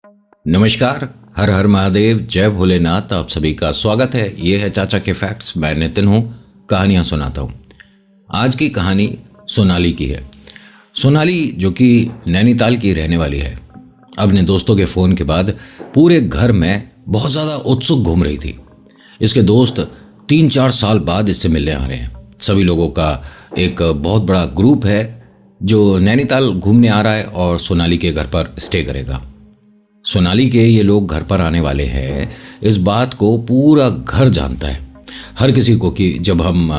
नमस्कार। हर हर महादेव, जय भोलेनाथ। आप सभी का स्वागत है। ये है चाचा के फैक्ट्स। मैं नितिन हूँ, कहानियाँ सुनाता हूँ। आज की कहानी सोनाली की है। सोनाली जो कि नैनीताल की रहने वाली है, अपने दोस्तों के फ़ोन के बाद पूरे घर में बहुत ज़्यादा उत्सुक घूम रही थी। इसके दोस्त 3-4 साल बाद इससे मिलने आ रहे हैं। सभी लोगों का एक बहुत बड़ा ग्रुप है जो नैनीताल घूमने आ रहा है और सोनाली के घर पर स्टे करेगा। सोनाली के ये लोग घर पर आने वाले हैं, इस बात को पूरा घर जानता है। हर किसी को कि जब हम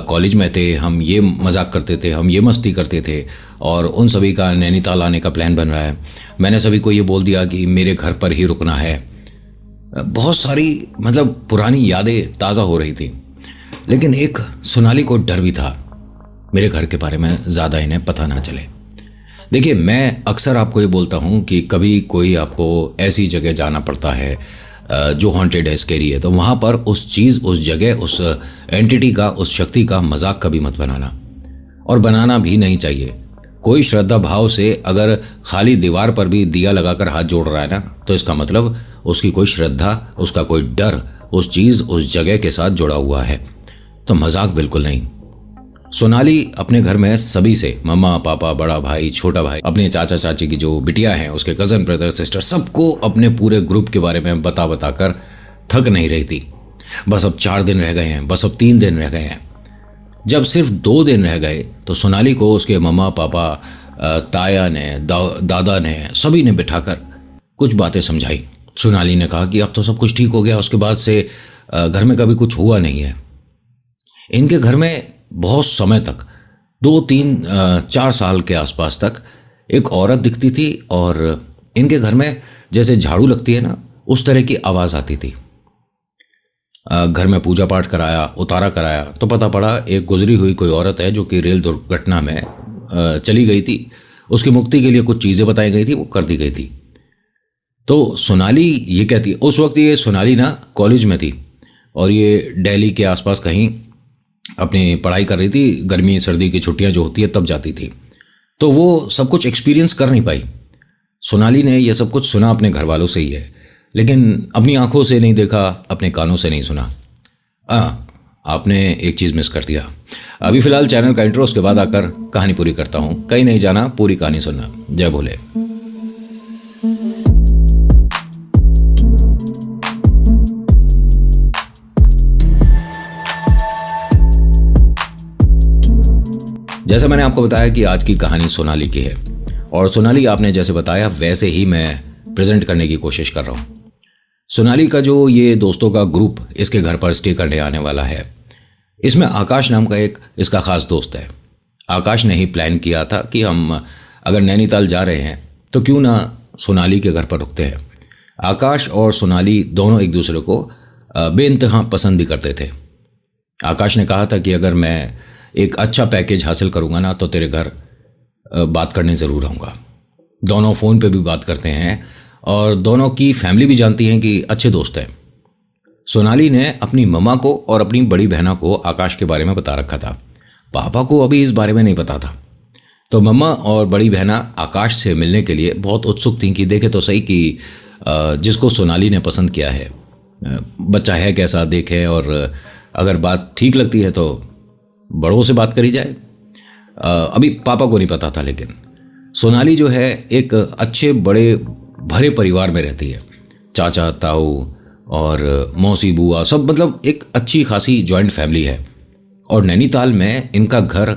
कॉलेज में थे, हम ये मजाक करते थे, हम ये मस्ती करते थे और उन सभी का नैनीताल आने का प्लान बन रहा है। मैंने सभी को ये बोल दिया कि मेरे घर पर ही रुकना है। बहुत सारी पुरानी यादें ताज़ा हो रही थी। लेकिन एक सोनाली को डर भी था, मेरे घर के बारे में ज़्यादा इन्हें पता ना चले। देखिए, मैं अक्सर आपको ये बोलता हूँ कि कभी कोई आपको ऐसी जगह जाना पड़ता है जो हॉन्टेड है, स्केरी है, तो वहाँ पर उस चीज़, उस जगह, उस एंटिटी का, उस शक्ति का मजाक कभी मत बनाना, और बनाना भी नहीं चाहिए। कोई श्रद्धा भाव से अगर खाली दीवार पर भी दिया लगाकर हाथ जोड़ रहा है ना, तो इसका मतलब उसकी कोई श्रद्धा, उसका कोई डर उस चीज़, उस जगह के साथ जुड़ा हुआ है। तो मजाक बिल्कुल नहीं। सोनाली अपने घर में सभी से, मम्मा, पापा, बड़ा भाई, छोटा भाई, अपने चाचा चाची की जो बिटिया हैं, उसके कज़न, ब्रदर, सिस्टर, सबको अपने पूरे ग्रुप के बारे में बता बता कर थक नहीं रही थी। बस अब 4 दिन रह गए हैं, बस अब 3 दिन रह गए हैं। जब सिर्फ 2 दिन रह गए तो सोनाली को उसके मम्मा, पापा, ताया ने, दादा ने, सभी ने बिठाकर कुछ बातें समझाई। सोनाली ने कहा कि अब तो सब कुछ ठीक हो गया, उसके बाद से घर में कभी कुछ हुआ नहीं है। इनके घर में बहुत समय तक, 2-3-4 साल के आसपास तक एक औरत दिखती थी और इनके घर में जैसे झाड़ू लगती है ना, उस तरह की आवाज़ आती थी। घर में पूजा पाठ कराया, उतारा कराया, तो पता पड़ा एक गुजरी हुई कोई औरत है जो कि रेल दुर्घटना में चली गई थी। उसकी मुक्ति के लिए कुछ चीज़ें बताई गई थी, वो कर दी गई थी। तो सोनाली ये कहती है, उस वक्त ये सोनाली ना कॉलेज में थी और ये दिल्ली के आसपास कहीं अपनी पढ़ाई कर रही थी। गर्मी सर्दी की छुट्टियां जो होती है तब जाती थी, तो वो सब कुछ एक्सपीरियंस कर नहीं पाई। सोनाली ने ये सब कुछ सुना अपने घर वालों से ही है, लेकिन अपनी आंखों से नहीं देखा, अपने कानों से नहीं सुना। आपने एक चीज़ मिस कर दिया। अभी फ़िलहाल चैनल का इंट्रो, उसके बाद आकर कहानी पूरी करता हूँ। कहीं नहीं जाना, पूरी कहानी सुनना। जय भोले। जैसा मैंने आपको बताया कि आज की कहानी सोनाली की है, और सोनाली आपने जैसे बताया वैसे ही मैं प्रेजेंट करने की कोशिश कर रहा हूँ। सोनाली का जो ये दोस्तों का ग्रुप इसके घर पर स्टे करने आने वाला है, इसमें आकाश नाम का एक इसका खास दोस्त है। आकाश ने ही प्लान किया था कि हम अगर नैनीताल जा रहे हैं तो क्यों ना सोनाली के घर पर रुकते हैं। आकाश और सोनाली दोनों एक दूसरे को बेइंतहा पसंद भी करते थे। आकाश ने कहा था कि अगर मैं एक अच्छा पैकेज हासिल करूंगा ना, तो तेरे घर बात करने ज़रूर आऊँगा। दोनों फ़ोन पे भी बात करते हैं और दोनों की फैमिली भी जानती हैं कि अच्छे दोस्त हैं। सोनाली ने अपनी मम्मा को और अपनी बड़ी बहना को आकाश के बारे में बता रखा था। पापा को अभी इस बारे में नहीं पता था। तो मम्मा और बड़ी बहना आकाश से मिलने के लिए बहुत उत्सुक थी कि देखे तो सही कि जिसको सोनाली ने पसंद किया है बच्चा है कैसा, देखें, और अगर बात ठीक लगती है तो बड़ों से बात करी जाए। अभी पापा को नहीं पता था, लेकिन सोनाली जो है एक अच्छे बड़े भरे परिवार में रहती है। चाचा, ताऊ और मौसी, बुआ, सब एक अच्छी खासी जॉइंट फैमिली है। और नैनीताल में इनका घर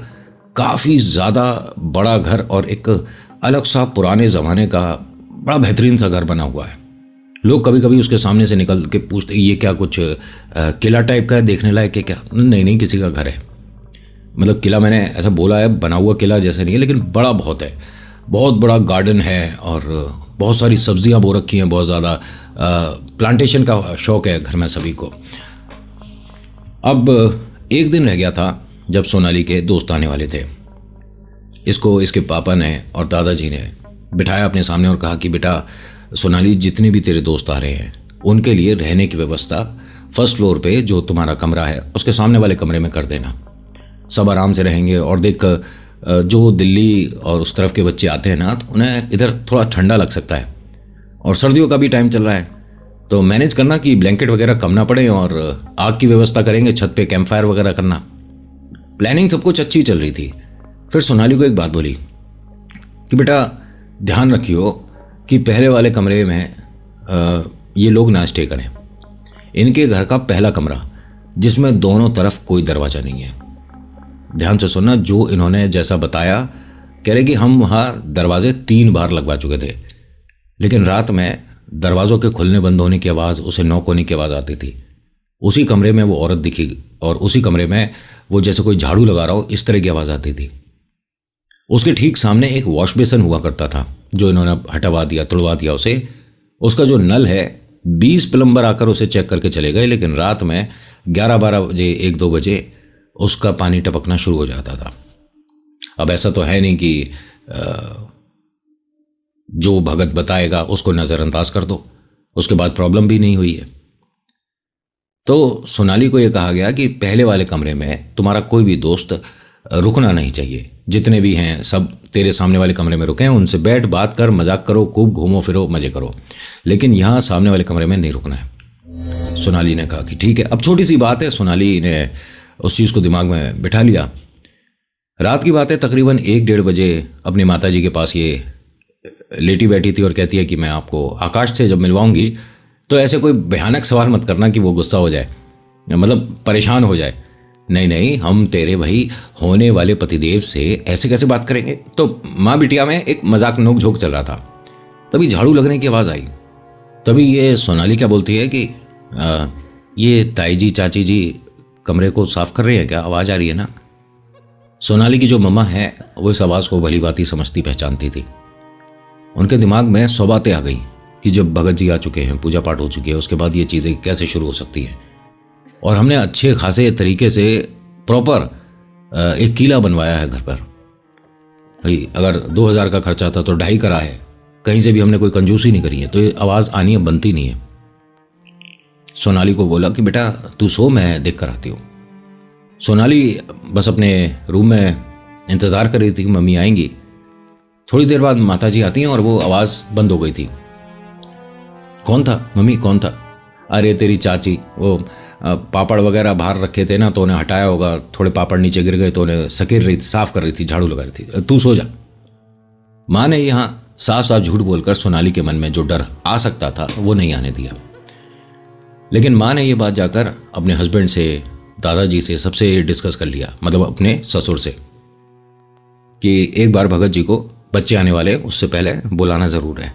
काफ़ी ज़्यादा बड़ा घर और एक अलग सा पुराने ज़माने का बड़ा बेहतरीन सा घर बना हुआ है। लोग कभी कभी उसके सामने से निकल के पूछते, ये क्या कुछ किला टाइप का है, देखने लायक है क्या? नहीं, किसी का घर है। किला मैंने ऐसा बोला है, बना हुआ किला जैसे नहीं है, लेकिन बड़ा बहुत है। बहुत बड़ा गार्डन है और बहुत सारी सब्जियां बो रखी हैं, बहुत ज़्यादा प्लांटेशन का शौक़ है घर में सभी को। अब एक दिन रह गया था जब सोनाली के दोस्त आने वाले थे। इसको इसके पापा ने और दादाजी ने बिठाया अपने सामने और कहा कि बेटा सोनाली, जितने भी तेरे दोस्त आ रहे हैं उनके लिए रहने की व्यवस्था फर्स्ट फ्लोर पे जो तुम्हारा कमरा है उसके सामने वाले कमरे में कर देना। सब आराम से रहेंगे। और देख, जो दिल्ली और उस तरफ के बच्चे आते हैं ना, तो उन्हें इधर थोड़ा ठंडा लग सकता है, और सर्दियों का भी टाइम चल रहा है, तो मैनेज करना कि ब्लैंकेट वगैरह कम ना पड़े, और आग की व्यवस्था करेंगे, छत पे कैंप फायर वगैरह करना। प्लानिंग सब कुछ अच्छी चल रही थी। फिर सोनाली को एक बात बोली कि बेटा ध्यान रखियो कि पहले वाले कमरे में ये लोग ना स्टे करें। इनके घर का पहला कमरा जिसमें दोनों तरफ कोई दरवाज़ा नहीं है। ध्यान से सुनना, जो इन्होंने जैसा बताया, कह रहे कि हम वहाँ दरवाजे 3 बार लगवा चुके थे, लेकिन रात में दरवाज़ों के खुलने बंद होने की आवाज़, उसे नॉक होने की आवाज़ आती थी। उसी कमरे में वो औरत दिखी, और उसी कमरे में वो जैसे कोई झाड़ू लगा रहा हो इस तरह की आवाज़ आती थी। उसके ठीक सामने एक वॉश बेसन हुआ करता था, जो इन्होंने हटवा दिया, तुड़वा दिया उसे। उसका जो नल है, 20 प्लम्बर आकर उसे चेक करके चले गए, लेकिन रात में 11-12 बजे, 1-2 बजे उसका पानी टपकना शुरू हो जाता था। अब ऐसा तो है नहीं कि जो भगत बताएगा उसको नज़रअंदाज कर दो, उसके बाद प्रॉब्लम भी नहीं हुई है। तो सोनाली को यह कहा गया कि पहले वाले कमरे में तुम्हारा कोई भी दोस्त रुकना नहीं चाहिए। जितने भी हैं सब तेरे सामने वाले कमरे में रुके हैं, उनसे बैठ, बात कर, मजाक करो, खूब घूमो फिरो, मजे करो, लेकिन यहाँ सामने वाले कमरे में नहीं रुकना है। सोनाली ने कहा कि ठीक है। अब छोटी सी बात है, सोनाली ने उस चीज़ को दिमाग में बिठा लिया। रात की बात है, तकरीबन 1-1:30 बजे अपनी माताजी के पास ये लेटी बैठी थी और कहती है कि मैं आपको आकाश से जब मिलवाऊंगी तो ऐसे कोई भयानक सवाल मत करना कि वो गुस्सा हो जाए, मतलब परेशान हो जाए। नहीं नहीं, हम तेरे भाई होने वाले पतिदेव से ऐसे कैसे बात करेंगे। तो माँ बिटिया में एक मजाक नोक झोंक चल रहा था। तभी झाड़ू लगने की आवाज़ आई। तभी ये सोनाली क्या बोलती है कि ये ताई जी, चाची जी कमरे को साफ कर रही है क्या, आवाज़ आ रही है ना। सोनाली की जो मम्मा है वो इस आवाज़ को भली भांति समझती पहचानती थी। उनके दिमाग में 100 बातें आ गई कि जब भगत जी आ चुके हैं, पूजा पाठ हो चुकी है, उसके बाद ये चीज़ें कैसे शुरू हो सकती हैं। और हमने अच्छे खासे तरीके से प्रॉपर एक किला बनवाया है घर पर। भाई अगर 2000 का खर्चा था तो 2.5 करा है, कहीं से भी हमने कोई कंजूसी नहीं करी है, तो ये आवाज़ आनी है, बनती नहीं है। सोनाली को बोला कि बेटा तू सो, मैं देख कर आती हूँ। सोनाली बस अपने रूम में इंतज़ार कर रही थी कि मम्मी आएंगी। थोड़ी देर बाद माताजी आती हैं और वो आवाज़ बंद हो गई थी। कौन था मम्मी, कौन था? अरे तेरी चाची, वो पापड़ वगैरह बाहर रखे थे ना, तो उन्हें हटाया होगा, थोड़े पापड़ नीचे गिर गए तो उन्हें सकेर रही थी, साफ कर रही थी, झाड़ू लगा रही थी, तू सो जा। माँ ने यहाँ साफ साफ झूठ बोलकर सोनाली के मन में जो डर आ सकता था वो नहीं आने दिया। लेकिन माँ ने ये बात जाकर अपने हस्बैंड से, दादाजी से, सबसे डिस्कस कर लिया, मतलब अपने ससुर से, कि एक बार भगत जी को, बच्चे आने वाले उससे पहले बुलाना ज़रूर है।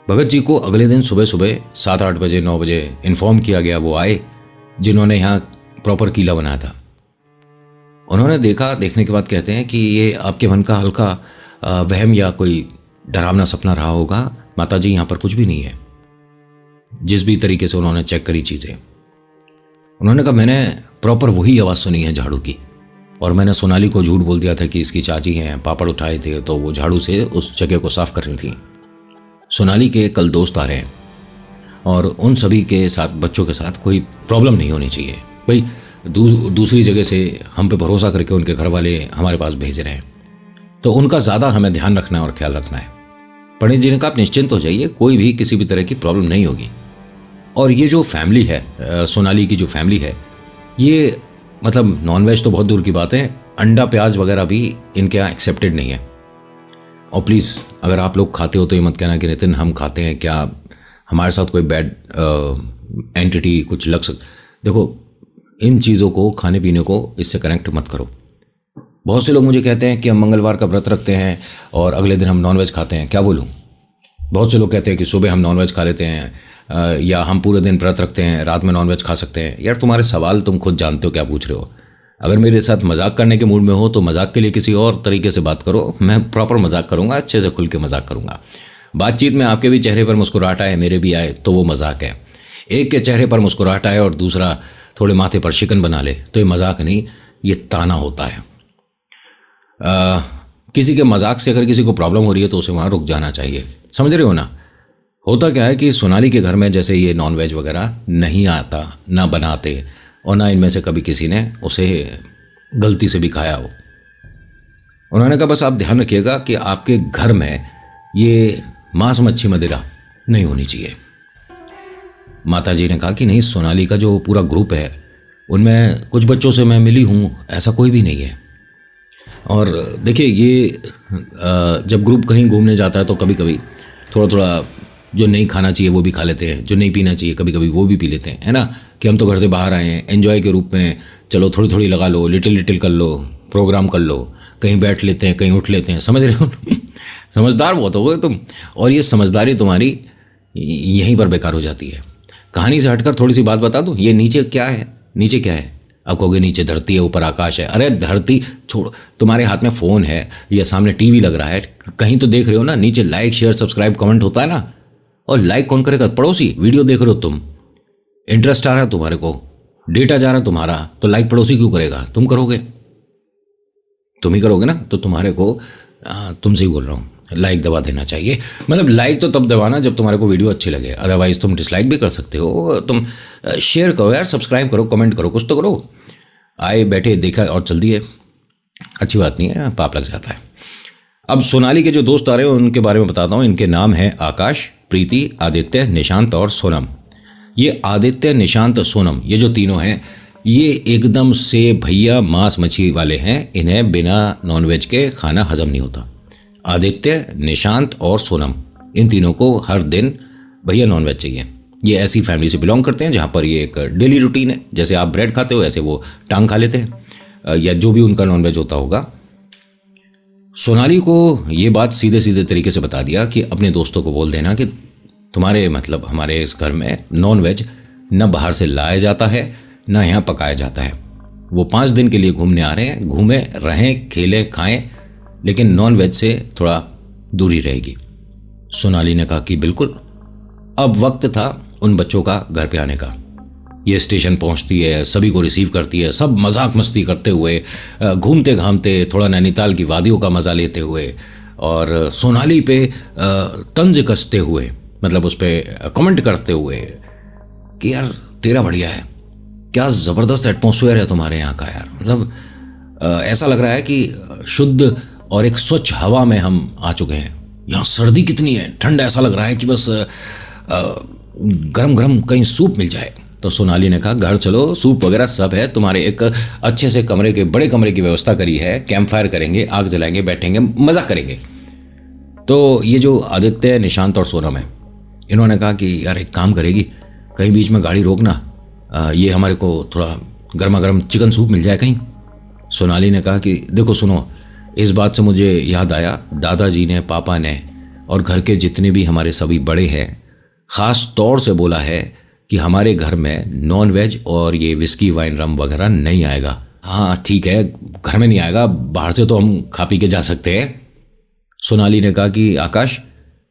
भगत जी को अगले दिन सुबह सुबह 7-8 बजे, 9 बजे इन्फॉर्म किया गया। वो आए जिन्होंने यहाँ प्रॉपर किला बनाया था। उन्होंने देखा, देखने के बाद कहते हैं कि ये आपके मन का हल्का वहम या कोई डरावना सपना रहा होगा, माताजी यहाँ पर कुछ भी नहीं है। जिस भी तरीके से उन्होंने चेक करी चीज़ें, उन्होंने कहा मैंने प्रॉपर वही आवाज़ सुनी है झाड़ू की, और मैंने सोनाली को झूठ बोल दिया था कि इसकी चाची हैं, पापड़ उठाए थे तो वो झाड़ू से उस जगह को साफ कर रही थी। सोनाली के कल दोस्त आ रहे हैं और उन सभी के साथ, बच्चों के साथ कोई प्रॉब्लम नहीं होनी चाहिए। भाई दूसरी जगह से हम पे भरोसा करके उनके घर वाले हमारे पास भेज रहे हैं, तो उनका ज़्यादा हमें ध्यान रखना है और ख्याल रखना है। पंडित जी ने कहा आप निश्चिंत हो जाइए, कोई भी किसी भी तरह की प्रॉब्लम नहीं होगी। और ये जो फैमिली है, सोनाली की जो फैमिली है, ये मतलब नॉनवेज तो बहुत दूर की बात है, अंडा प्याज वगैरह भी इनके यहाँ एक्सेप्टेड नहीं है। और प्लीज़ अगर आप लोग खाते हो तो ये मत कहना कि नितिन हम खाते हैं, क्या हमारे साथ कोई बैड एंटिटी कुछ लग सकता। देखो इन चीज़ों को, खाने पीने को इससे कनेक्ट मत करो। बहुत से लोग मुझे कहते हैं कि हम मंगलवार का व्रत रखते हैं और अगले दिन हम नॉनवेज खाते हैं। क्या बोलूँ, बहुत से लोग कहते हैं कि सुबह हम नॉनवेज खा लेते हैं, या हम पूरे दिन व्रत रखते हैं, रात में नॉनवेज खा सकते हैं। यार तुम्हारे सवाल तुम खुद जानते हो क्या पूछ रहे हो। अगर मेरे साथ मजाक करने के मूड में हो तो मजाक के लिए किसी और तरीके से बात करो, मैं प्रॉपर मजाक करूँगा, अच्छे से खुल के मजाक करूँगा। बातचीत में आपके भी चेहरे पर मुस्कुराहट आए, मेरे भी आए, तो वो मजाक है। एक के चेहरे पर मुस्कुराहट आए और दूसरा थोड़े माथे पर शिकन बना ले, तो ये मजाक नहीं, ये ताना होता है। किसी के मजाक से अगर किसी को प्रॉब्लम हो रही है तो उसे वहाँ रुक जाना चाहिए। समझ रहे हो ना। होता क्या है कि सोनाली के घर में जैसे ये नॉनवेज वगैरह नहीं आता, ना बनाते, और ना इनमें से कभी किसी ने उसे गलती से भी खाया हो। उन्होंने कहा बस आप ध्यान रखिएगा कि आपके घर में ये मांस, मच्छी, मदिरा नहीं होनी चाहिए। माता जी ने कहा कि नहीं, सोनाली का जो पूरा ग्रुप है उनमें कुछ बच्चों से मैं मिली हूँ, ऐसा कोई भी नहीं है। और देखिए ये जब ग्रुप कहीं घूमने जाता है तो कभी कभी थोड़ा थोड़ा जो नहीं खाना चाहिए वो भी खा लेते हैं, जो नहीं पीना चाहिए कभी कभी वो भी पी लेते हैं, है ना। कि हम तो घर से बाहर आए हैं एंजॉय के रूप में, चलो थोड़ी थोड़ी लगा लो, लिटिल लिटिल कर लो, प्रोग्राम कर लो, कहीं बैठ लेते हैं कहीं उठ लेते हैं, समझ रहे हो। समझदार बहुत हो गए तुम, और ये समझदारी तुम्हारी यहीं पर बेकार हो जाती है। कहानी से हटकर थोड़ी सी बात बता दूँ, ये नीचे क्या है, नीचे क्या है? आप कहोगे नीचे धरती है ऊपर आकाश है। अरे धरती छोड़, तुम्हारे हाथ में फ़ोन है या सामने टीवी लग रहा है, कहीं तो देख रहे हो ना, नीचे लाइक शेयर सब्सक्राइब कमेंट होता है ना। और लाइक कौन करेगा? पड़ोसी। वीडियो देख रहे हो तुम, इंटरेस्ट आ रहा है तुम्हारे को, डेटा जा रहा है तुम्हारा, तो लाइक पड़ोसी क्यों करेगा? तुम करोगे, तुम ही करोगे ना। तो तुम्हारे को तुमसे ही बोल रहा हूँ, लाइक दबा देना चाहिए। मतलब लाइक तो तब दबाना जब तुम्हारे को वीडियो अच्छी लगे, अदरवाइज तुम डिसलाइक भी कर सकते हो। तुम शेयर करो यार, सब्सक्राइब करो, कमेंट करो, कुछ तो करो। आए बैठे देखा और चल दिए, अच्छी बात नहीं है, पाप लग जाता है। अब सोनाली के जो दोस्त आ रहे हैं उनके बारे में बताता हूँ। इनके नाम हैं आकाश, प्रीति, आदित्य, निशांत और सोनम। ये आदित्य, निशांत, सोनम, ये जो तीनों हैं ये एकदम से भैया मांस मछली वाले हैं। इन्हें बिना नॉनवेज के खाना हजम नहीं होता। आदित्य, निशांत और सोनम, इन तीनों को हर दिन भैया नॉनवेज चाहिए। ये ऐसी फैमिली से बिलोंग करते हैं जहाँ पर ये एक डेली रूटीन है। जैसे आप ब्रेड खाते हो ऐसे वो टांग खा लेते हैं, या जो भी उनका नॉनवेज होता होगा। सोनाली को ये बात सीधे सीधे तरीके से बता दिया कि अपने दोस्तों को बोल देना कि तुम्हारे मतलब हमारे इस घर में नॉनवेज न बाहर से लाया जाता है न यहाँ पकाया जाता है। वो 5 दिन के लिए घूमने आ रहे हैं, घूमें रहें खेलें खाएं, लेकिन नॉनवेज से थोड़ा दूरी रहेगी। सोनाली ने कहा कि बिल्कुल। अब वक्त था उन बच्चों का घर पे आने का। ये स्टेशन पहुंचती है, सभी को रिसीव करती है, सब मजाक मस्ती करते हुए, घूमते घामते, थोड़ा नैनीताल की वादियों का मज़ा लेते हुए, और सोनाली पे तंज कसते हुए, मतलब उस पर कमेंट करते हुए कि यार तेरा बढ़िया है, क्या ज़बरदस्त एटमॉस्फेयर है तुम्हारे यहाँ का यार। मतलब ऐसा लग रहा है कि शुद्ध और एक स्वच्छ हवा में हम आ चुके हैं। यहाँ सर्दी कितनी है, ठंड ऐसा लग रहा है कि बस गरम गरम कहीं सूप मिल जाए। तो सोनाली ने कहा घर चलो, सूप वगैरह सब है, तुम्हारे एक अच्छे से कमरे के, बड़े कमरे की व्यवस्था करी है, कैंप फायर करेंगे, आग जलाएंगे, बैठेंगे, मज़ा करेंगे। तो ये जो आदित्य, निशांत और सोनम है, इन्होंने कहा कि यार एक काम करेगी, कहीं बीच में गाड़ी रोकना, ये हमारे को थोड़ा गर्मा गर्म चिकन सूप मिल जाए कहीं। सोनाली ने कहा कि देखो सुनो, इस बात से मुझे याद आया, दादाजी ने, पापा ने और घर के जितने भी हमारे सभी बड़े हैं ख़ास तौर से बोला है कि हमारे घर में नॉन वेज और ये विस्की वाइन रम वगैरह नहीं आएगा। हाँ ठीक है, घर में नहीं आएगा, बाहर से तो हम खा पी के जा सकते हैं। सोनाली ने कहा कि आकाश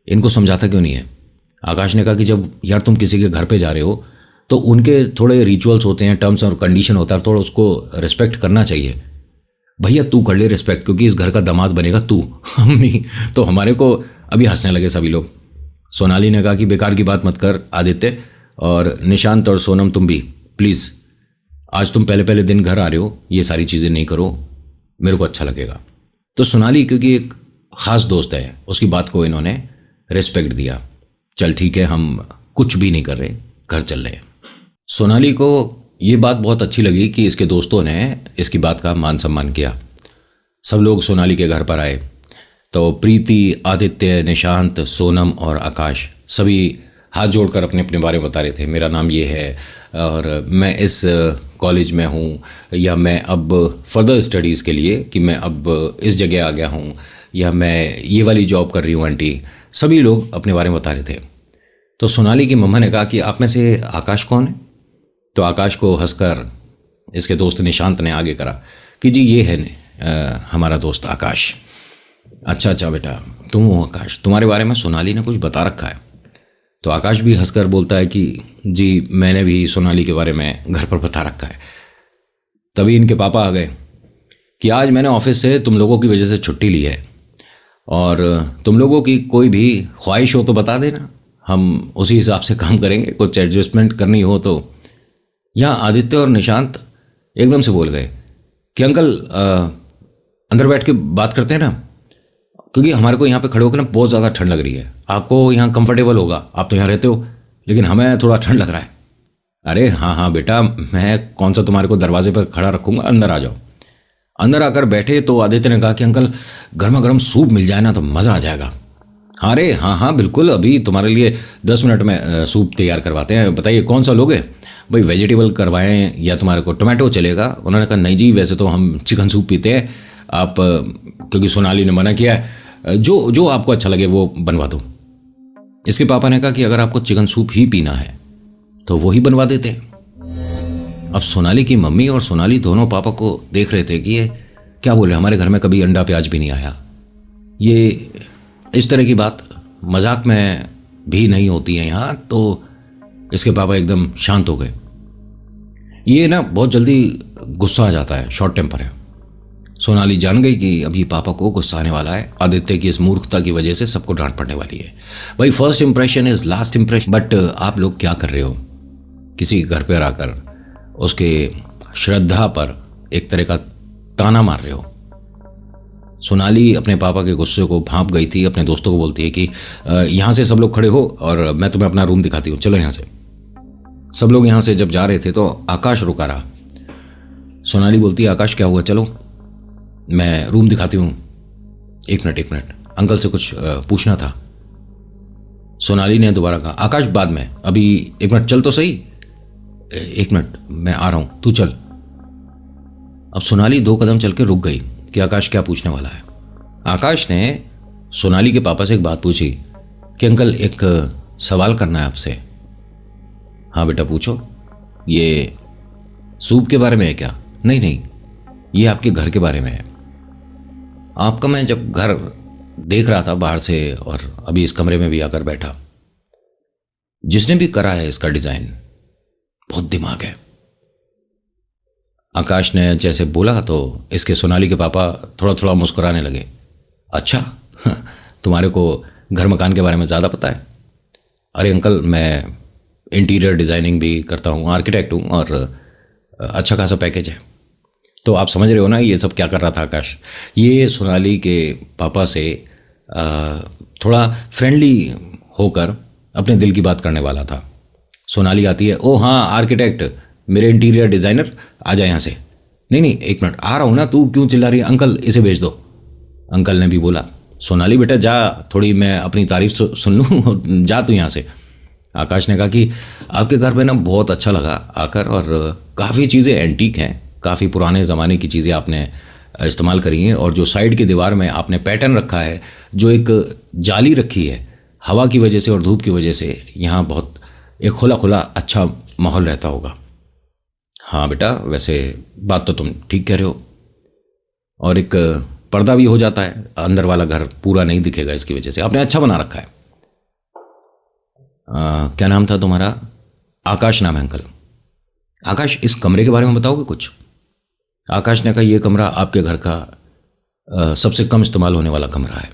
इनको समझाता क्यों नहीं है? आकाश ने कहा कि जब यार तुम किसी के घर पे जा रहे हो तो उनके थोड़े रिचुअल्स होते हैं, टर्म्स और कंडीशन होता है, थोड़ा उसको रिस्पेक्ट करना चाहिए। भैया तू कर ले रिस्पेक्ट, क्योंकि इस घर का दामाद बनेगा तू, हम नहीं। तो हमारे को अभी हंसने लगे सभी लोग। सोनाली ने कहा कि बेकार की बात मत कर आदित्य, और निशांत और सोनम तुम भी प्लीज़, आज तुम पहले पहले दिन घर आ रहे हो, ये सारी चीज़ें नहीं करो, मेरे को अच्छा लगेगा। तो सोनाली क्योंकि एक ख़ास दोस्त है, उसकी बात को इन्होंने रिस्पेक्ट दिया। चल ठीक है, हम कुछ भी नहीं कर रहे, घर चल रहे हैं। सोनाली को ये बात बहुत अच्छी लगी कि इसके दोस्तों ने इसकी बात का मान सम्मान किया। सब लोग सोनाली के घर पर आए तो प्रीति, आदित्य, निशांत, सोनम और आकाश सभी हाथ जोड़कर अपने अपने बारे में बता रहे थे। मेरा नाम ये है और मैं इस कॉलेज में हूँ, या मैं अब फर्दर स्टडीज़ के लिए कि मैं अब इस जगह आ गया हूँ, या मैं ये वाली जॉब कर रही हूँ आंटी। सभी लोग अपने बारे में बता रहे थे। तो सोनाली की मम्मा ने कहा कि आप में से आकाश कौन है? तो आकाश को हंसकर इसके दोस्त निशांत ने आगे करा कि जी ये है हमारा दोस्त आकाश। अच्छा बेटा तुम हो आकाश, तुम्हारे बारे में सोनाली ने कुछ बता रखा है। तो आकाश भी हंसकर बोलता है कि जी मैंने भी सोनाली के बारे में घर पर बता रखा है। तभी इनके पापा आ गए कि आज मैंने ऑफिस से तुम लोगों की वजह से छुट्टी ली है, और तुम लोगों की कोई भी ख्वाहिश हो तो बता देना, हम उसी हिसाब से काम करेंगे, कुछ एडजस्टमेंट करनी हो तो। यहाँ आदित्य और निशांत एकदम से बोल गए कि अंकल अंदर बैठ के बात करते हैं ना, क्योंकि हमारे को यहाँ पे खड़े होकर ना बहुत ज़्यादा ठंड लग रही है। आपको यहाँ कंफर्टेबल होगा, आप तो यहाँ रहते हो, लेकिन हमें थोड़ा ठंड लग रहा है। अरे हाँ हाँ बेटा, मैं कौन सा तुम्हारे को दरवाजे पर खड़ा रखूँगा, अंदर आ जाओ। अंदर आकर बैठे तो आदित्य ने कहा कि अंकल गर्मा गर्म सूप मिल जाए ना तो मज़ा आ जाएगा। अरे हाँ हाँ बिल्कुल, अभी तुम्हारे लिए 10 मिनट में सूप तैयार करवाते हैं। बताइए कौन सा लोगे भाई, वेजिटेबल करवाएं या तुम्हारे को टोमेटो चलेगा? उन्होंने कहा नहीं जी, वैसे तो हम चिकन सूप पीते हैं, आप क्योंकि सोनाली ने मना किया है, जो जो आपको अच्छा लगे वो बनवा दो। इसके पापा ने कहा कि अगर आपको चिकन सूप ही पीना है तो वो ही बनवा देते। अब सोनाली की मम्मी और सोनाली दोनों पापा को देख रहे थे कि ये क्या बोल रहे, हमारे घर में कभी अंडा प्याज भी नहीं आया, ये इस तरह की बात मजाक में भी नहीं होती है यहाँ। तो इसके पापा एकदम शांत हो गए। ये ना बहुत जल्दी गुस्सा आ जाता है, शॉर्ट टेम्पर है। सोनाली जान गई कि अभी पापा को गुस्सा आने वाला है, आदित्य की इस मूर्खता की वजह से सबको डांट पड़ने वाली है। भाई first impression is last impression. But आप लोग क्या कर रहे हो, किसी घर पर आकर उसके श्रद्धा पर एक तरह का ताना मार रहे हो। सोनाली अपने पापा के गुस्से को भांप गई थी, अपने दोस्तों को बोलती है कि यहाँ से सब लोग खड़े हो और मैं तुम्हें अपना रूम दिखाती हूँ, चलो यहाँ से। सब लोग यहाँ से जब जा रहे थे तो आकाश रुका रहा। सोनाली बोलती है आकाश क्या हुआ, चलो मैं रूम दिखाती हूँ। एक मिनट, अंकल से कुछ पूछना था। सोनाली ने दोबारा कहा आकाश बाद में, अभी 1 मिनट चल तो सही। 1 मिनट मैं आ रहा हूँ, तू चल। अब सोनाली 2 कदम चल के रुक गई कि आकाश क्या पूछने वाला है। आकाश ने सोनाली के पापा से एक बात पूछी कि अंकल एक सवाल करना है आपसे। हाँ बेटा पूछो। ये सूप के बारे में है क्या? नहीं, ये आपके घर के बारे में है। आपका मैं जब घर देख रहा था बाहर से और अभी इस कमरे में भी आकर बैठा, जिसने भी करा है इसका डिजाइन बहुत दिमाग है। आकाश ने जैसे बोला तो इसके सोनाली के पापा थोड़ा थोड़ा मुस्कुराने लगे। अच्छा तुम्हारे को घर मकान के बारे में ज़्यादा पता है? अरे अंकल मैं इंटीरियर डिज़ाइनिंग भी करता हूँ, आर्किटेक्ट हूँ और अच्छा खासा पैकेज है। तो आप समझ रहे हो ना ये सब क्या कर रहा था आकाश। ये सोनाली के पापा से थोड़ा फ्रेंडली होकर अपने दिल की बात करने वाला था। सोनाली आती है, ओ हाँ आर्किटेक्ट, मेरे इंटीरियर डिज़ाइनर, आ जाए यहाँ से। नहीं 1 मिनट आ रहा हूँ ना, तू क्यों चिल्ला रही है? अंकल इसे भेज दो। अंकल ने भी बोला सोनाली बेटा जा, थोड़ी मैं अपनी तारीफ सुन लूँ, जा तू यहाँ से। आकाश ने कहा कि आपके घर में ना बहुत अच्छा लगा आकर, और काफ़ी चीज़ें एंटीक हैं, काफ़ी पुराने ज़माने की चीज़ें आपने इस्तेमाल करी हैं, और जो साइड की दीवार में आपने पैटर्न रखा है, जो एक जाली रखी है, हवा की वजह से और धूप की वजह से यहाँ बहुत एक खुला खुला अच्छा माहौल रहता होगा। हाँ बेटा वैसे बात तो तुम ठीक कह रहे हो, और एक पर्दा भी हो जाता है, अंदर वाला घर पूरा नहीं दिखेगा इसकी वजह से। आपने अच्छा बना रखा है। क्या नाम था तुम्हारा? आकाश नाम है अंकल। आकाश इस कमरे के बारे में बताओगे कुछ? आकाश ने कहा यह कमरा आपके घर का सबसे कम इस्तेमाल होने वाला कमरा है।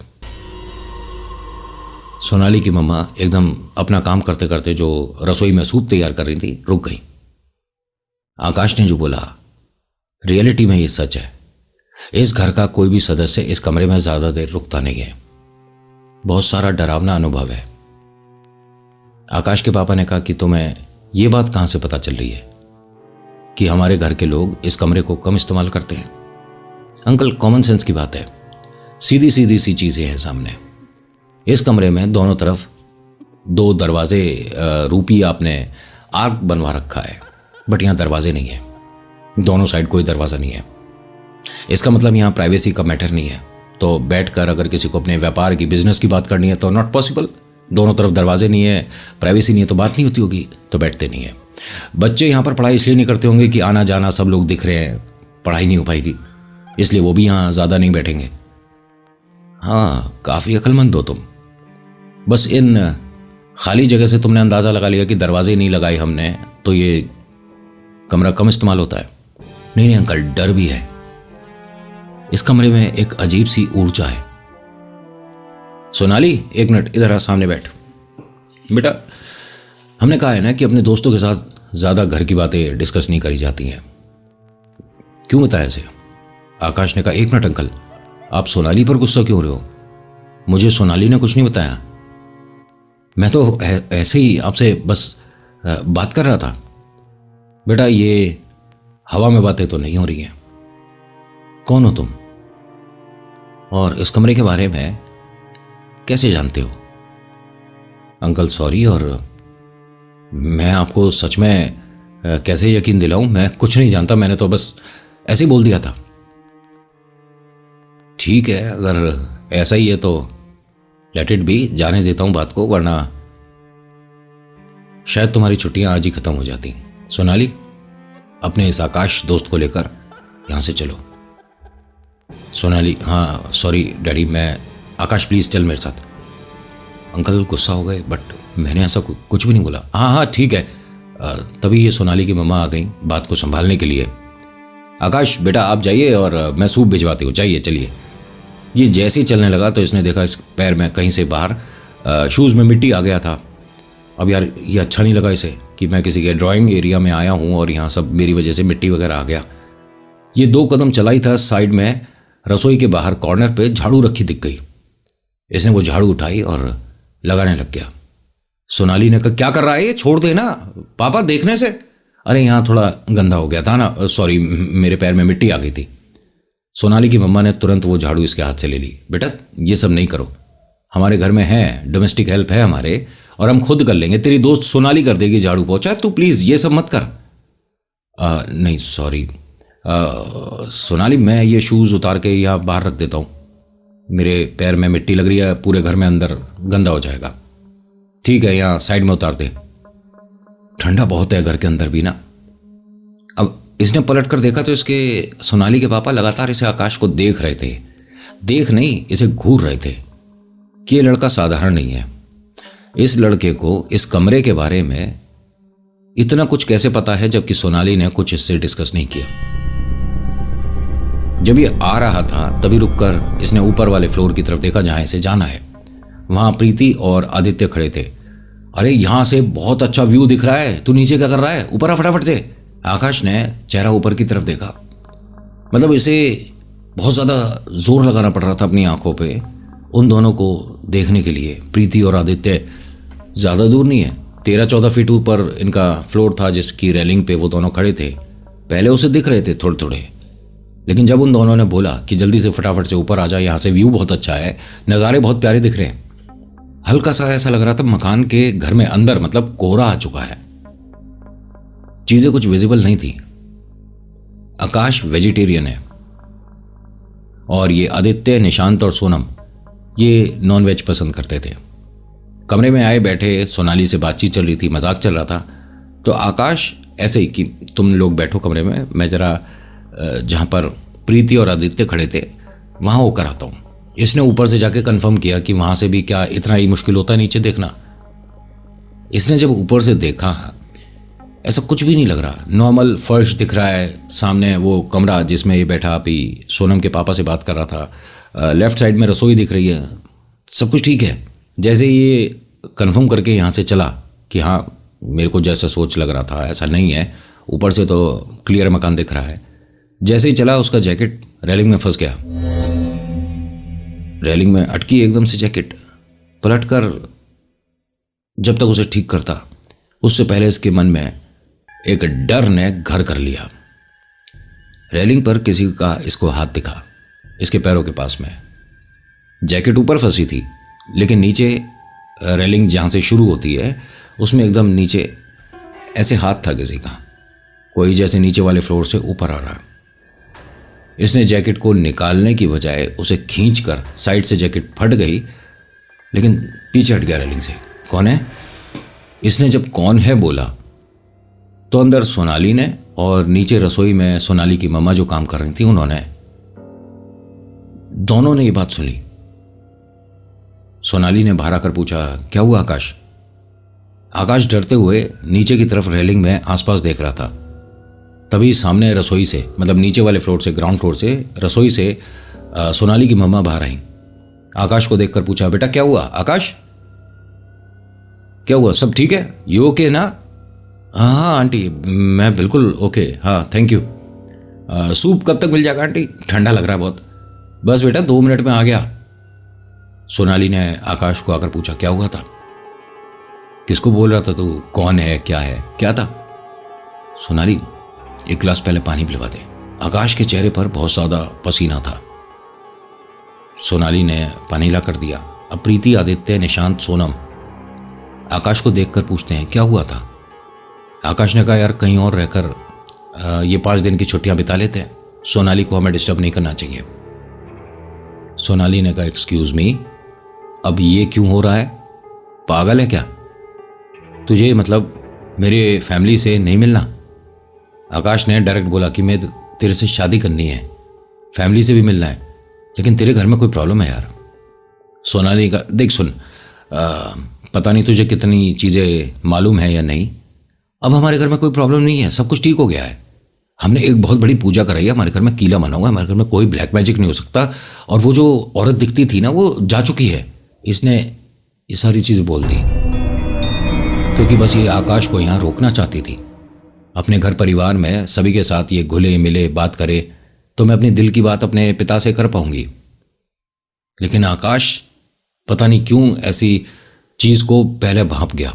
सोनाली की मम्मा एकदम अपना काम करते करते जो रसोई में सूप तैयार कर रही थी रुक गई। आकाश ने जो बोला रियलिटी में ये सच है, इस घर का कोई भी सदस्य इस कमरे में ज्यादा देर रुकता नहीं है। बहुत सारा डरावना अनुभव है। आकाश के पापा ने कहा कि तुम्हें ये बात कहां से पता चल रही है कि हमारे घर के लोग इस कमरे को कम इस्तेमाल करते हैं? अंकल कॉमन सेंस की बात है, सीधी सीधी सी चीजें हैं सामने। इस कमरे में दोनों तरफ 2 दरवाजे रूपी आपने आर्क बनवा रखा है, बट यहाँ दरवाजे नहीं है, दोनों साइड कोई दरवाज़ा नहीं है। इसका मतलब यहाँ प्राइवेसी का मैटर नहीं है। तो बैठकर अगर किसी को अपने व्यापार की, बिजनेस की बात करनी है तो नॉट पॉसिबल। दोनों तरफ दरवाजे नहीं है, प्राइवेसी नहीं है, तो बात नहीं होती होगी, तो बैठते नहीं है। बच्चे यहाँ पर पढ़ाई इसलिए नहीं करते होंगे कि आना जाना सब लोग दिख रहे हैं, पढ़ाई नहीं हो पाएगी, इसलिए वो भी यहाँ ज़्यादा नहीं बैठेंगे। हाँ काफ़ी अक्लमंद हो तुम। बस इन खाली जगह से तुमने अंदाज़ा लगा लिया कि दरवाजे नहीं लगाए हमने तो ये कमरा कम इस्तेमाल होता है। नहीं अंकल, डर भी है। इस कमरे में एक अजीब सी ऊर्जा है। सोनाली 1 मिनट इधर आ, सामने बैठ। बेटा हमने कहा है ना कि अपने दोस्तों के साथ ज़्यादा घर की बातें डिस्कस नहीं करी जाती हैं। क्यों बताया इसे? आकाश ने कहा 1 मिनट अंकल, आप सोनाली पर गुस्सा क्यों हो रहे हो? मुझे सोनाली ने कुछ नहीं बताया। मैं तो ऐसे ही आपसे बस बात कर रहा था। बेटा ये हवा में बातें तो नहीं हो रही हैं। कौन हो तुम और इस कमरे के बारे में कैसे जानते हो? अंकल सॉरी, और मैं आपको सच में कैसे यकीन दिलाऊं? मैं कुछ नहीं जानता, मैंने तो बस ऐसे ही बोल दिया था। ठीक है, अगर ऐसा ही है तो लेट इट बी, जाने देता हूं बात को, वरना शायद तुम्हारी छुट्टियां आज ही खत्म हो जाती। सोनाली, अपने इस आकाश दोस्त को लेकर यहां से चलो। सोनाली, हाँ सॉरी डैडी, मैं आकाश प्लीज चल मेरे साथ। अंकल गुस्सा हो गए, बट मैंने ऐसा कुछ भी नहीं बोला। हाँ हाँ ठीक है। तभी ये सोनाली की मम्मा आ गई बात को संभालने के लिए। आकाश बेटा आप जाइए और मैं सूप भिजवाती हूँ, जाइए चलिए। ये जैसे ही चलने लगा तो इसने देखा इस पैर में कहीं से बाहर शूज़ में मिट्टी आ गया था। अब यार ये अच्छा नहीं लगा इसे कि मैं किसी के ड्राइंग एरिया में आया हूँ और यहाँ सब मेरी वजह से मिट्टी वगैरह आ गया। ये 2 कदम चला ही था, साइड में रसोई के बाहर कॉर्नर पे झाड़ू रखी दिख गई। इसने वो झाड़ू उठाई और लगाने लग गया। सोनाली ने कहा क्या कर रहा है ये, छोड़ दे ना पापा देखने से। अरे यहाँ थोड़ा गंदा हो गया था ना, सॉरी मेरे पैर में मिट्टी आ गई थी। सोनाली की मम्मा ने तुरंत वो झाड़ू इसके हाथ से ले ली। बेटा ये सब नहीं करो, हमारे घर में है, डोमेस्टिक हेल्प है हमारे, और हम खुद कर लेंगे। तेरी दोस्त सोनाली कर देगी झाड़ू पोछा, तू प्लीज़ ये सब मत कर। नहीं सॉरी सोनाली, मैं ये शूज़ उतार के यहाँ बाहर रख देता हूँ, मेरे पैर में मिट्टी लग रही है, पूरे घर में अंदर गंदा हो जाएगा। ठीक है यहाँ साइड में उतार दे, ठंडा बहुत है घर के अंदर भी ना। अब इसने पलट कर देखा तो इसके सोनाली के पापा लगातार इसे आकाश को देख रहे थे, देख नहीं इसे घूर रहे थे कि ये लड़का साधारण नहीं है। इस लड़के को इस कमरे के बारे में इतना कुछ कैसे पता है, जबकि सोनाली ने कुछ इससे डिस्कस नहीं किया। जब ये आ रहा था तभी रुककर इसने ऊपर वाले फ्लोर की तरफ देखा जहां इसे जाना है। वहां प्रीति और आदित्य खड़े थे। अरे यहां से बहुत अच्छा व्यू दिख रहा है, तू नीचे क्या कर रहा है, ऊपर आ फटाफट से। आकाश ने चेहरा ऊपर की तरफ देखा। मतलब इसे बहुत ज़्यादा जोर लगाना पड़ रहा था अपनी आंखों पे उन दोनों को देखने के लिए। प्रीति और आदित्य ज़्यादा दूर नहीं है, 13-14 फीट ऊपर इनका फ्लोर था जिसकी रेलिंग पे वो दोनों खड़े थे। पहले उसे दिख रहे थे थोड़े थोड़े, लेकिन जब उन दोनों ने बोला कि जल्दी से फटाफट से ऊपर आ जा, यहाँ से व्यू बहुत अच्छा है, नज़ारे बहुत प्यारे दिख रहे हैं, हल्का सा ऐसा लग रहा था मकान के घर में अंदर मतलब कोहरा आ चुका है, चीज़ें कुछ विजिबल नहीं थी। आकाश वेजिटेरियन है और ये आदित्य, निशांत और सोनम ये नॉनवेज पसंद करते थे। कमरे में आए बैठे सोनाली से बातचीत चल रही थी, मजाक चल रहा था। तो आकाश ऐसे ही कि तुम लोग बैठो कमरे में, मैं ज़रा जहाँ पर प्रीति और आदित्य खड़े थे वहाँ होकर आता हूँ। इसने ऊपर से जाके कंफर्म किया कि वहाँ से भी क्या इतना ही मुश्किल होता है नीचे देखना। इसने जब ऊपर से देखा ऐसा कुछ भी नहीं लग रहा, नॉर्मल फर्श दिख रहा है, सामने वो कमरा जिसमें ये बैठा अभी सोनम के पापा से बात कर रहा था, लेफ्ट साइड में रसोई दिख रही है, सब कुछ ठीक है। जैसे ये कंफर्म करके यहाँ से चला कि हाँ मेरे को जैसा सोच लग रहा था ऐसा नहीं है, ऊपर से तो क्लियर मकान दिख रहा है। जैसे ही चला उसका जैकेट रेलिंग में फंस गया, रेलिंग में अटकी एकदम से जैकेट। पलटकर जब तक उसे ठीक करता उससे पहले इसके मन में एक डर ने घर कर लिया। रेलिंग पर किसी का इसको हाथ दिखा, इसके पैरों के पास में। जैकेट ऊपर फंसी थी लेकिन नीचे रेलिंग जहाँ से शुरू होती है उसमें एकदम नीचे ऐसे हाथ था किसी का, कोई जैसे नीचे वाले फ्लोर से ऊपर आ रहा। इसने जैकेट को निकालने की बजाय उसे खींचकर साइड से जैकेट फट गई लेकिन पीछे हट गया रेलिंग से। कौन है? इसने जब कौन है बोला तो अंदर सोनाली ने और नीचे रसोई में सोनाली की मम्मा जो काम कर रही थी उन्होंने, दोनों ने ये बात सुनी। सोनाली ने बाहर आकर पूछा क्या हुआ आकाश? आकाश डरते हुए नीचे की तरफ रेलिंग में आसपास देख रहा था। तभी सामने रसोई से, मतलब नीचे वाले फ्लोर से, ग्राउंड फ्लोर से, रसोई से सोनाली की मम्मा बाहर आई। आकाश को देखकर पूछा बेटा क्या हुआ? आकाश क्या हुआ, सब ठीक है, यू ओके ना? हाँ हाँ आंटी मैं बिल्कुल ओके, हाँ थैंक यू। सूप कब तक मिल जाएगा आंटी? ठंडा लग रहा है बहुत। बस बेटा 2 मिनट में आ गया। सोनाली ने आकाश को आकर पूछा, क्या हुआ था? किसको बोल रहा था तू? कौन है, क्या है, क्या था? सोनाली, एक गिलास पहले पानी पिलवा दे। आकाश के चेहरे पर बहुत ज्यादा पसीना था। सोनाली ने पानी ला कर दिया। अब प्रीति, आदित्य, निशांत, सोनम आकाश को देखकर पूछते हैं, क्या हुआ था? आकाश ने कहा, यार कहीं और रहकर ये 5 दिन की छुट्टियां बिता लेते हैं, सोनाली को हमें डिस्टर्ब नहीं करना चाहिए। सोनाली ने कहा, एक्सक्यूज मी, अब ये क्यों हो रहा है? पागल है क्या तुझे? मतलब मेरे फैमिली से नहीं मिलना? आकाश ने डायरेक्ट बोला कि मैं तेरे से शादी करनी है, फैमिली से भी मिलना है, लेकिन तेरे घर में कोई प्रॉब्लम है यार। सोनाली का, देख सुन, पता नहीं तुझे कितनी चीज़ें मालूम है या नहीं, अब हमारे घर में कोई प्रॉब्लम नहीं है, सब कुछ ठीक हो गया है। हमने एक बहुत बड़ी पूजा कराई है, हमारे घर में कीला बना हुआ है, हमारे घर में कोई ब्लैक मैजिक नहीं हो सकता, और वो जो औरत दिखती थी ना वो जा चुकी है। इसने ये सारी चीज़ बोल दी क्योंकि बस ये आकाश को यहाँ रोकना चाहती थी। अपने घर परिवार में सभी के साथ ये घुले मिले बात करे तो मैं अपनी दिल की बात अपने पिता से कर पाऊंगी, लेकिन आकाश पता नहीं क्यों ऐसी चीज़ को पहले भांप गया।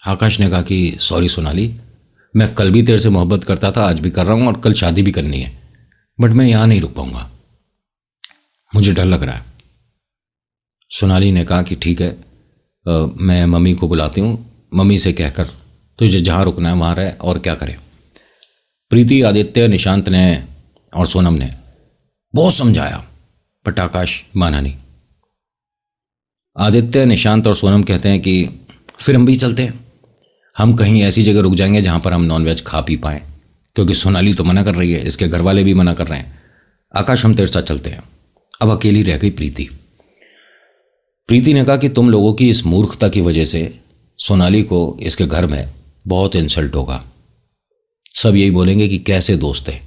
आकाश ने कहा कि सॉरी सोनाली, मैं कल भी तेरे से मोहब्बत करता था, आज भी कर रहा हूँ, और कल शादी भी करनी है, बट मैं यहाँ नहीं रुक पाऊंगा, मुझे डर लग रहा है। सोनाली ने कहा कि ठीक है, मैं मम्मी को बुलाती हूँ, मम्मी से कहकर तुझे जहाँ रुकना है वहाँ रहे, और क्या करें। प्रीति, आदित्य, निशांत ने और सोनम ने बहुत समझाया, बट आकाश माना नहीं। आदित्य, निशांत और सोनम कहते हैं कि फिर हम भी चलते हैं, हम कहीं ऐसी जगह रुक जाएंगे जहाँ पर हम नॉनवेज खा पी पाएँ, क्योंकि सोनाली तो मना कर रही है, इसके घर वाले भी मना कर रहे हैं। आकाश, हम तेरे साथ चलते हैं। अब अकेली रह गई प्रीति। प्रीति ने कहा कि तुम लोगों की इस मूर्खता की वजह से सोनाली को इसके घर में बहुत इंसल्ट होगा, सब यही बोलेंगे कि कैसे दोस्त है,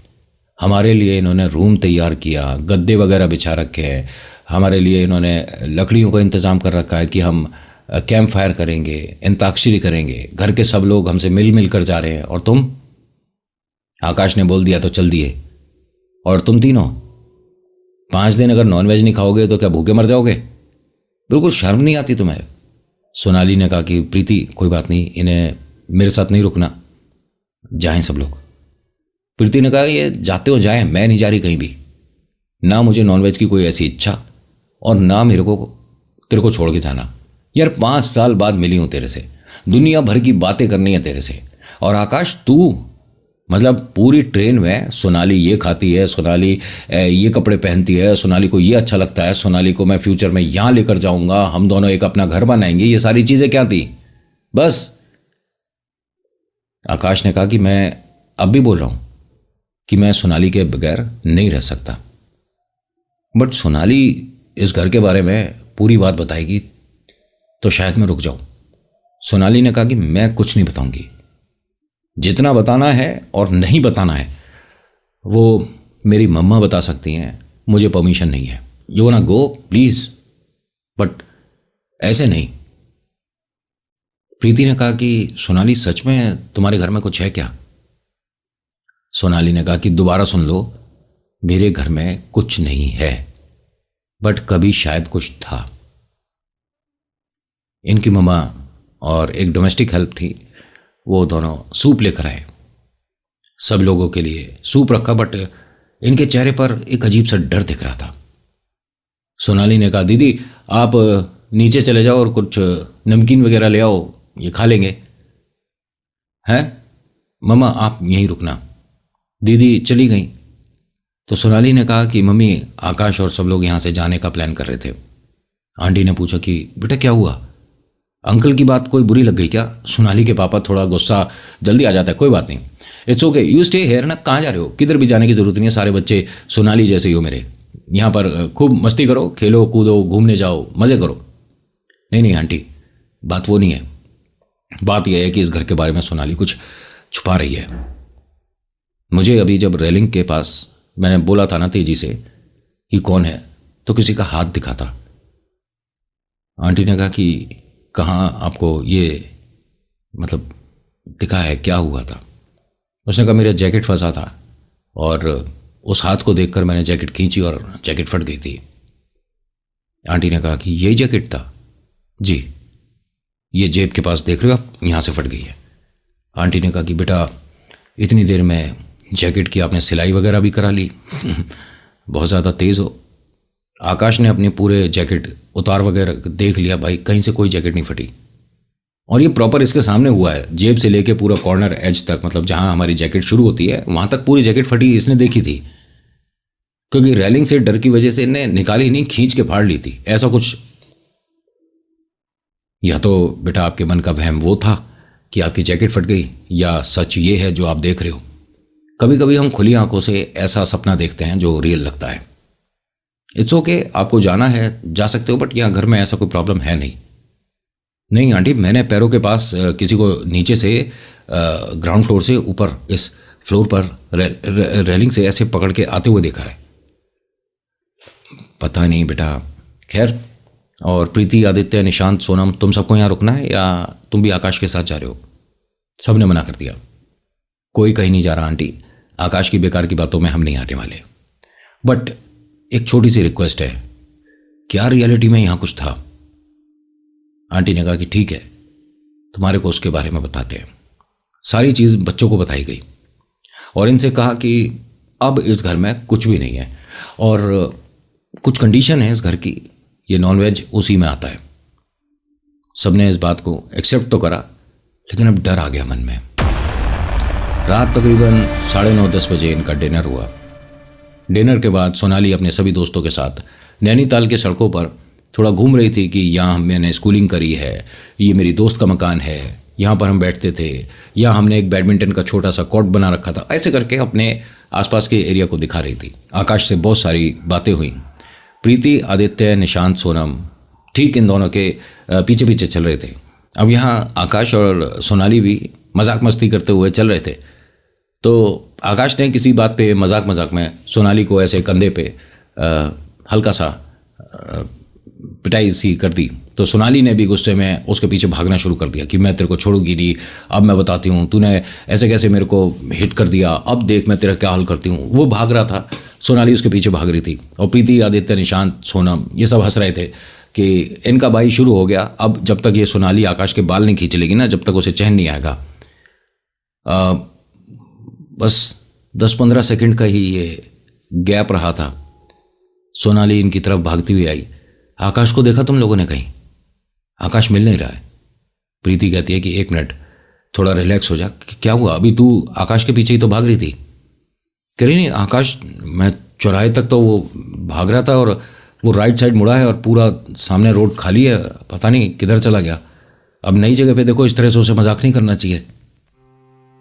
हमारे लिए इन्होंने रूम तैयार किया, गद्दे वगैरह बिछा रखे हैं, हमारे लिए इन्होंने लकड़ियों का इंतज़ाम कर रखा है कि हम कैंप फायर करेंगे, अंताक्षरी करेंगे, घर के सब लोग हमसे मिल मिल कर जा रहे हैं, और तुम? आकाश ने बोल दिया तो चल दिए, और तुम तीनों 5 दिन अगर नॉनवेज नहीं खाओगे तो क्या भूखे मर जाओगे? बिल्कुल शर्म नहीं आती तुम्हें? सोनाली ने कहा कि प्रीति कोई बात नहीं, इन्हें मेरे साथ नहीं रुकना, जाएं सब लोग। प्रीति ने कहा, ये जाते हो जाएं, मैं नहीं जा रही कहीं भी, ना मुझे नॉनवेज की कोई ऐसी इच्छा, और ना मेरे को तेरे को छोड़ के जाना। यार 5 साल बाद मिली हूं तेरे से, दुनिया भर की बातें करनी है तेरे से, और आकाश तू मतलब पूरी ट्रेन में सोनाली ये खाती है, सोनाली ये कपड़े पहनती है, सोनाली को ये अच्छा लगता है, सोनाली को मैं फ्यूचर में यहाँ लेकर जाऊंगा, हम दोनों एक अपना घर बनाएंगे, ये सारी चीज़ें क्या थी? बस। आकाश ने कहा कि मैं अब भी बोल रहा हूं कि मैं सोनाली के बगैर नहीं रह सकता, बट सोनाली इस घर के बारे में पूरी बात बताएगी तो शायद मैं रुक जाऊं। सोनाली ने कहा कि मैं कुछ नहीं बताऊंगी, जितना बताना है और नहीं बताना है वो मेरी मम्मा बता सकती हैं, मुझे परमिशन नहीं है। You want go please, but ऐसे नहीं। प्रीति ने कहा कि सोनाली सच में तुम्हारे घर में कुछ है क्या? सोनाली ने कहा कि दोबारा सुन लो, मेरे घर में कुछ नहीं है, बट कभी शायद कुछ था। इनकी मम्मा और एक डोमेस्टिक हेल्प थी, वो दोनों सूप लेकर आए, सब लोगों के लिए सूप रखा, बट इनके चेहरे पर एक अजीब सा डर दिख रहा था। सोनाली ने कहा, दीदी आप नीचे चले जाओ और कुछ नमकीन वगैरह ले आओ, ये खा लेंगे। हैं मम्मा आप यहीं रुकना। दीदी चली गई तो सोनाली ने कहा कि मम्मी आकाश और सब लोग यहाँ से जाने का प्लान कर रहे थे। आंटी ने पूछा कि बेटा क्या हुआ, अंकल की बात कोई बुरी लग गई क्या? सोनाली के पापा थोड़ा गुस्सा जल्दी आ जाता है, कोई बात नहीं, it's okay, you stay here ना। कहाँ जा रहे हो? किधर भी जाने की जरूरत नहीं है, सारे बच्चे सोनाली जैसे ही हो मेरे, यहाँ पर खूब मस्ती करो, खेलो कूदो, घूमने जाओ, मज़े करो। नहीं नहीं आंटी, बात वो नहीं है, बात यह है कि इस घर के बारे में सोनाली कुछ छुपा रही है। मुझे अभी जब रेलिंग के पास मैंने बोला था ना तेजी से कि कौन है, तो किसी का हाथ दिखा था। आंटी ने कहा कि कहाँ आपको ये मतलब दिखा है, क्या हुआ था? उसने कहा मेरा जैकेट फंसा था और उस हाथ को देखकर मैंने जैकेट खींची और जैकेट फट गई थी। आंटी ने कहा कि यही जैकेट था। जी, ये जेब के पास देख रहे हो आप, यहाँ से फट गई है। आंटी ने कहा कि बेटा इतनी देर में जैकेट की आपने सिलाई वगैरह भी करा ली बहुत ज़्यादा तेज़ हो। आकाश ने अपने पूरे जैकेट उतार वगैरह देख लिया, भाई कहीं से कोई जैकेट नहीं फटी। और ये प्रॉपर इसके सामने हुआ है, जेब से लेके पूरा कॉर्नर एज तक, मतलब जहाँ हमारी जैकेट शुरू होती है वहाँ तक पूरी जैकेट फटी इसने देखी थी। क्योंकि रेलिंग से डर की वजह से इन्हें निकाली नहीं, खींच के फाड़ ली थी, ऐसा कुछ। या तो बेटा आपके मन का वहम वो था कि आपकी जैकेट फट गई, या सच ये है जो आप देख रहे हो। कभी कभी हम खुली आंखों से ऐसा सपना देखते हैं जो रियल लगता है। इट्स ओके, आपको जाना है जा सकते हो, बट यहाँ घर में ऐसा कोई प्रॉब्लम है नहीं। नहीं आंटी, मैंने पैरों के पास किसी को नीचे से ग्राउंड फ्लोर से ऊपर इस फ्लोर पर रेलिंग से ऐसे पकड़ के आते हुए देखा है। पता नहीं बेटा। खैर, और प्रीति, आदित्य, निशांत, सोनम, तुम सबको यहाँ रुकना है या तुम भी आकाश के साथ जा रहे हो? सब ने मना कर दिया। कोई कहीं नहीं जा रहा आंटी, आकाश की बेकार की बातों में हम नहीं आने वाले। बट एक छोटी सी रिक्वेस्ट है, क्या रियलिटी में यहाँ कुछ था? आंटी ने कहा कि ठीक है, तुम्हारे को उसके बारे में बताते हैं। सारी चीज़ बच्चों को बताई गई और इनसे कहा कि अब इस घर में कुछ भी नहीं है और कुछ कंडीशन है इस घर की, ये नॉनवेज उसी में आता है। सबने इस बात को एक्सेप्ट तो करा, लेकिन अब डर आ गया मन में। रात तकरीबन 9:30-10 बजे इनका डिनर हुआ। डिनर के बाद सोनाली अपने सभी दोस्तों के साथ नैनीताल के सड़कों पर थोड़ा घूम रही थी कि यहाँ मैंने स्कूलिंग करी है, ये मेरी दोस्त का मकान है, यहाँ पर हम बैठते थे, यहाँ हमने एक बैडमिंटन का छोटा सा कोर्ट बना रखा था। ऐसे करके अपने आसपास के एरिया को दिखा रही थी। आकाश से बहुत सारी बातें हुई। प्रीति, आदित्य, निशांत, सोनम ठीक इन दोनों के पीछे पीछे चल रहे थे। अब यहाँ आकाश और सोनाली भी मजाक मस्ती करते हुए चल रहे थे। तो आकाश ने किसी बात पे मजाक में सोनाली को ऐसे कंधे पे हल्का सा पिटाई सी कर दी। तो सोनाली ने भी गुस्से में उसके पीछे भागना शुरू कर दिया कि मैं तेरे को छोड़ूंगी नहीं, अब मैं बताती हूँ, तूने ऐसे कैसे मेरे को हिट कर दिया, अब देख मैं तेरा क्या हल करती हूँ। वो भाग रहा था, सोनाली उसके पीछे भाग रही थी। और प्रीति, आदित्य, निशांत, सोनम ये सब हंस रहे थे कि इनका भाई शुरू हो गया। अब जब तक ये सोनाली आकाश के बाल नहीं खींच लेगी ना, जब तक उसे चैन नहीं आएगा। बस 10-15 सेकंड का ही ये गैप रहा था। सोनाली इनकी तरफ भागती हुई आई। आकाश को देखा तुम लोगों ने कहीं? आकाश मिल नहीं रहा है। प्रीति कहती है कि 1 मिनट, थोड़ा रिलैक्स हो जा। क्या हुआ? अभी तू आकाश के पीछे ही तो भाग रही थी। कह रही नहीं आकाश, मैं चौराहे तक तो वो भाग रहा था और वो राइट साइड मुड़ा है और पूरा सामने रोड खाली है, पता नहीं किधर चला गया। अब नई जगह पे देखो, इस तरह से उसे मजाक नहीं करना चाहिए।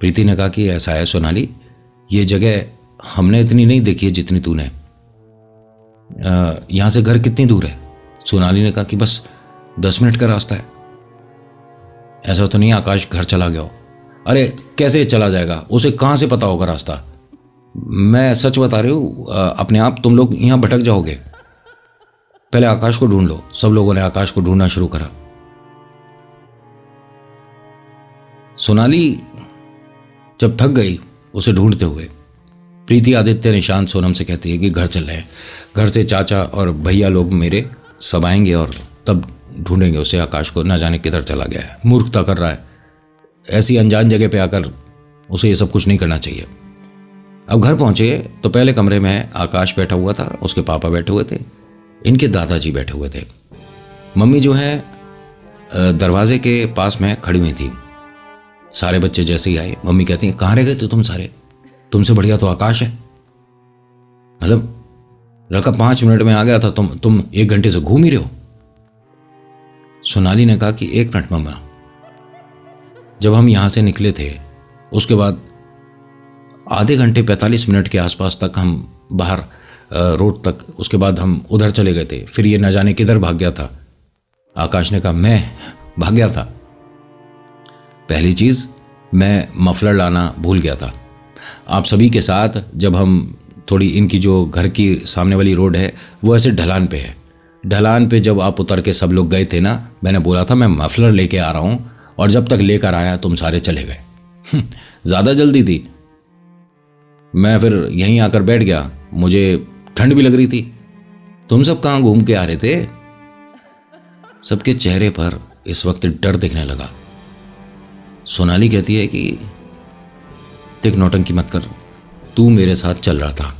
प्रीति ने कहा कि ऐसा है सोनाली, ये जगह हमने इतनी नहीं देखी है जितनी तूने। यहाँ से घर कितनी दूर है? सोनाली ने कहा कि बस 10 मिनट का रास्ता है। ऐसा तो नहीं आकाश घर चला गया हो? अरे कैसे चला जाएगा, उसे कहाँ से पता होगा रास्ता? मैं सच बता रही हूँ, अपने आप तुम लोग यहाँ भटक जाओगे। पहले आकाश को ढूंढ लो। सब लोगों ने आकाश को ढूंढना शुरू करा। सोनाली जब थक गई उसे ढूंढते हुए, प्रीति, आदित्य, निशांत, सोनम से कहती है कि घर चल रहे हैं, घर से चाचा और भैया लोग मेरे सब आएंगे और तब ढूंढेंगे उसे। आकाश को ना जाने किधर चला गया है, मूर्खता कर रहा है। ऐसी अनजान जगह पे आकर उसे ये सब कुछ नहीं करना चाहिए। अब घर पहुंचे तो पहले कमरे में आकाश बैठा हुआ था, उसके पापा बैठे हुए थे, इनके दादाजी बैठे हुए थे। मम्मी जो है दरवाजे के पास में खड़ी हुई थी। सारे बच्चे जैसे ही आए, मम्मी कहती हैं कहाँ रह गए थे तुम सारे? तुमसे बढ़िया तो आकाश है। मतलब लड़का 5 मिनट में आ गया था, तुम 1 घंटे से घूम ही रहे हो। सोनाली ने कहा कि 1 मिनट मम्मा, जब हम यहां से निकले थे उसके बाद आधे घंटे 45 मिनट के आसपास तक हम बाहर रोड तक, उसके बाद हम उधर चले गए थे, फिर ये न जाने किधर भाग गया था। आकाश ने कहा मैं भाग गया था। पहली चीज, मैं मफलर लाना भूल गया था। आप सभी के साथ जब हम थोड़ी, इनकी जो घर की सामने वाली रोड है वो ऐसे ढलान पे है, ढलान पे जब आप उतर के सब लोग गए थे ना, मैंने बोला था मैं मफलर लेके आ रहा हूँ, और जब तक लेकर आया तुम सारे चले गए। ज़्यादा जल्दी थी, मैं फिर यहीं आकर बैठ गया, मुझे ठंड भी लग रही थी। तुम सब कहाँ घूम के आ रहे थे? सबके चेहरे पर इस वक्त डर दिखने लगा। सोनाली कहती है कि देख, नौटंकी मत कर, तू मेरे साथ चल रहा था,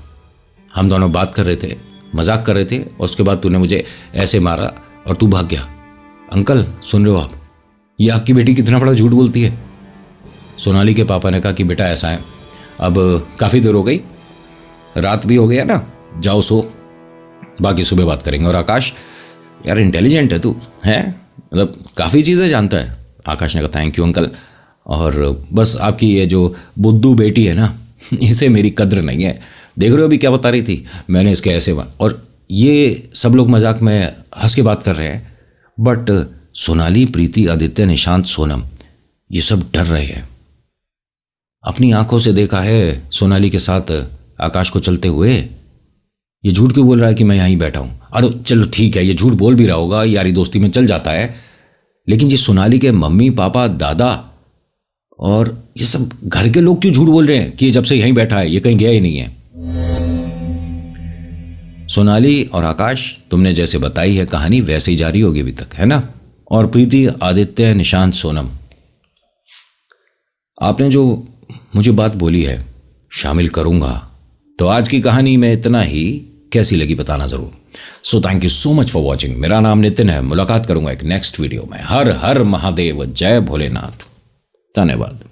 हम दोनों बात कर रहे थे, मजाक कर रहे थे, और उसके बाद तूने मुझे ऐसे मारा और तू भाग गया। अंकल सुन रहे हो आप, ये आपकी बेटी कितना बड़ा झूठ बोलती है। सोनाली के पापा ने कहा कि बेटा ऐसा है, अब काफ़ी देर हो गई, रात भी हो गया ना, जाओ सो, बाकी सुबह बात करेंगे। और आकाश, यार इंटेलिजेंट है तू, है मतलब काफ़ी चीज़ें जानता है। आकाश ने कहा थैंक यू अंकल, और बस आपकी ये जो बुद्धू बेटी है ना, इसे मेरी कद्र नहीं है। देख रहे हो अभी क्या बता रही थी, मैंने इसके ऐसे और ये सब लोग मजाक में हंस के बात कर रहे हैं, बट सोनाली, प्रीति, आदित्य, निशांत, सोनम, ये सब डर रहे हैं। अपनी आंखों से देखा है सोनाली के साथ आकाश को चलते हुए। ये झूठ क्यों बोल रहा है कि मैं यहीं बैठा हूँ? अरे चलो ठीक है, ये झूठ बोल भी रहा होगा, यारी दोस्ती में चल जाता है, लेकिन ये सोनाली के मम्मी पापा दादा और ये सब घर के लोग क्यों झूठ बोल रहे हैं कि ये जब से यहीं बैठा है, ये कहीं गया ही नहीं है। सोनाली और आकाश, तुमने जैसे बताई है कहानी वैसे ही जारी होगी अभी तक, है ना? और प्रीति, आदित्य, निशांत, सोनम, आपने जो मुझे बात बोली है शामिल करूंगा। तो आज की कहानी में इतना ही, कैसी लगी बताना जरूर। So thank you so much for watching. मेरा नाम नितिन है, मुलाकात करूंगा एक नेक्स्ट वीडियो में। हर हर महादेव, जय भोलेनाथ, धन्यवाद।